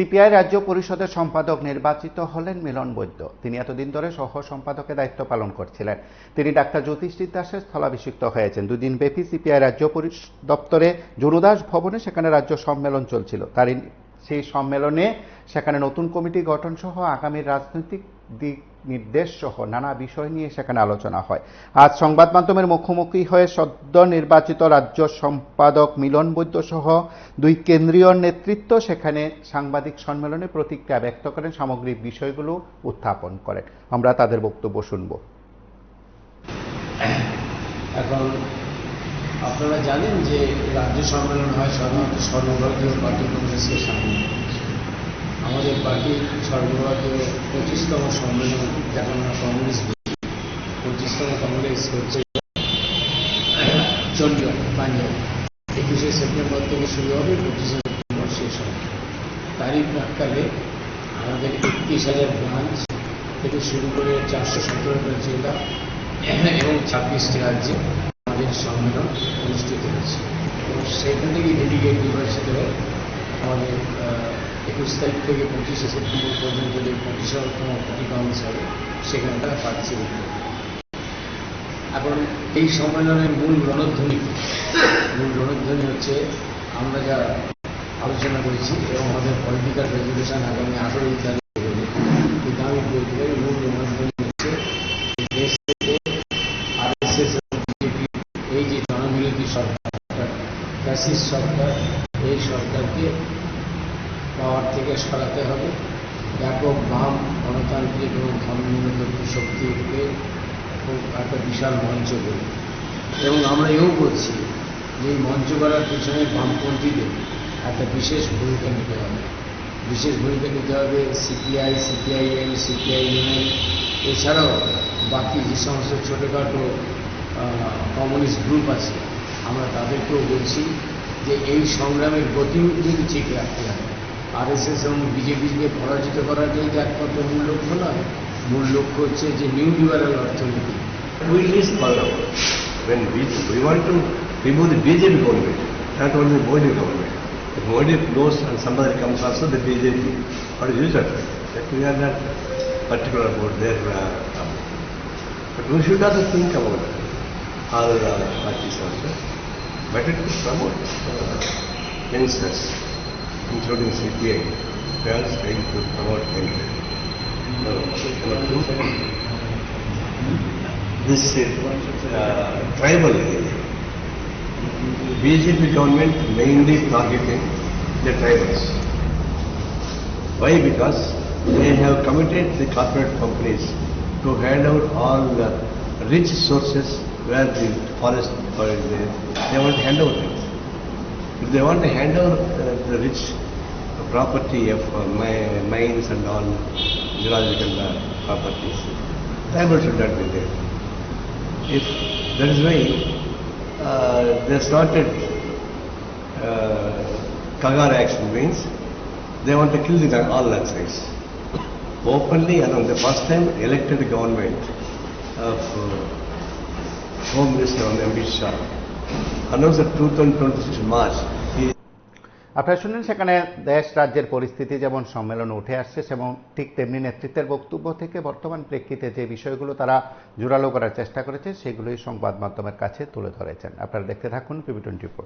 CPI রাজ্য পরিষদের সম্পাদক নির্বাচিত হলেন মিলন বৈদ্য। তিনি এতদিন ধরে সহ সম্পাদকের দায়িত্ব পালন করছিলেন। তিনি ডাক্তার জ্যোতিষজিৎ দাসের স্থলাভিষিক্ত হয়েছেন। দুদিন ব্যাপী সিপিআই রাজ্য দপ্তরে জুরুদাস ভবনে সেখানে রাজ্য সম্মেলন চলছিল। সেই সম্মেলনে সেখানে নতুন কমিটি গঠন সহ আগামী রাজনৈতিক দিক নির্দেশ সহ নানা বিষয় নিয়ে সেখানে আলোচনা হয়। আজ সংবাদ মাধ্যমের মুখোমুখি হয়ে সদ্য নির্বাচিত রাজ্য সম্পাদক মিলন বৈদ্য সহ দুই কেন্দ্রীয় নেতৃত্ব সেখানে সাংবাদিক সম্মেলনে প্রতিক্রিয়া ব্যক্ত করেন, সামগ্রিক বিষয়গুলো উত্থাপন করেন। আমরা তাদের বক্তব্য শুনব। এখন আপনারা জানেন যে রাজ্য সম্মেলন হয় সাধারণত সর্বভারতীয় পার্টি কংগ্রেসের সামনে। আমাদের পার্টির সর্বভারতীয় 25তম সম্মেলন, যাকে আমরা কংগ্রেস 25তম কংগ্রেস হচ্ছে চণ্ডীগড়, পাঞ্জাব। 21শে সেপ্টেম্বর থেকে শুরু হবে, 25শে সেপ্টেম্বর শেষ হবে। তারই প্রাক্কালে আমাদের 31,000 ব্রাঞ্চ থেকে শুরু করে 417টা জেলা এবং 26টি রাজ্যে আমাদের সম্মেলন অনুষ্ঠিত হয়েছে। এবং সেখান থেকেই ডেলিগেট নির্বাচিত হয়ে আমাদের 21 তারিখ থেকে 25শে সেপ্টেম্বর পর্যন্ত যে 25তম পার্টি কংগ্রেস হবে সেখানে তারা পার্টিসিপেট করবে। এখন এই সম্মেলনের মূল রণধ্বনি হচ্ছে আমরা যা আলোচনা করেছি এবং আমাদের পলিটিক্যাল রেজলিউশন আগামী 18 তারিখে দাবি পরিষ্কারের মূল রণধ্বনি হচ্ছে দেশ থেকে আরএসএস এবং বিজেপি এই যে জনবিরোধী সরকার, ফ্যাসিস্ট সরকার, এই সরকারকে পাওয়ার থেকে সরাতে হবে। ব্যাপক বাম গণতান্ত্রিক এবং ধর্মনিরপেক্ষ শক্তিকে একটা বিশাল মঞ্চ গড়ে, এবং আমরা এও বলছি যে এই মঞ্চ গড়ার পিছনে বামপন্থীদের একটা বিশেষ ভূমিকা নিতে হবে। সিপিআই, সিপিআইএম, সিপিআইএমএল এছাড়াও বাকি যে সমস্ত ছোটোখাটো কমিউনিস্ট গ্রুপ আছে, আমরা তাদেরকেও বলছি যে এই সংগ্রামের গতি যদি ঠিক রাখতে হবে। আরএসএস এবং বিজেপিকে পরাজিত করাটাই যে একমাত্র মূল লক্ষ্য নয়, মূল লক্ষ্য হচ্ছে যে নিউ লিবারাল অর্থনীতি। We list Bangladesh. When we want to remove the BJP government, not only Modi government. If Modi knows and somebody comes also the BJP, what is use of it? That we are not particular about their but we should also think about all parties also. Better to promote youngsters, including CPI. They are trying to promote youngsters. This tribal BJP government mainly targeting the tribals. Why? Because they have committed the corporate companies to hand out all the rich sources where the forest is there. They want to hand over it. If they want to hand over the rich property of mines and all geological properties, tribal should not be there. If that is why they started Kagar action, means they want to kill all landscapes openly. And on the first time elected government of Home Minister Amit Shah announced that 2026 March. আপনারা শুনলেন সেখানে দেশ রাজ্যের পরিস্থিতি যেমন সম্মেলনে উঠে আসছে, এবং ঠিক তেমনি নেতৃত্বের বক্তব্য থেকে বর্তমান প্রেক্ষিতে যে বিষয়গুলো তারা জোরালো করার চেষ্টা করেছে সেগুলোই সংবাদ মাধ্যমের কাছে তুলে ধরেছেন। আপনারা দেখতে থাকুন PB24।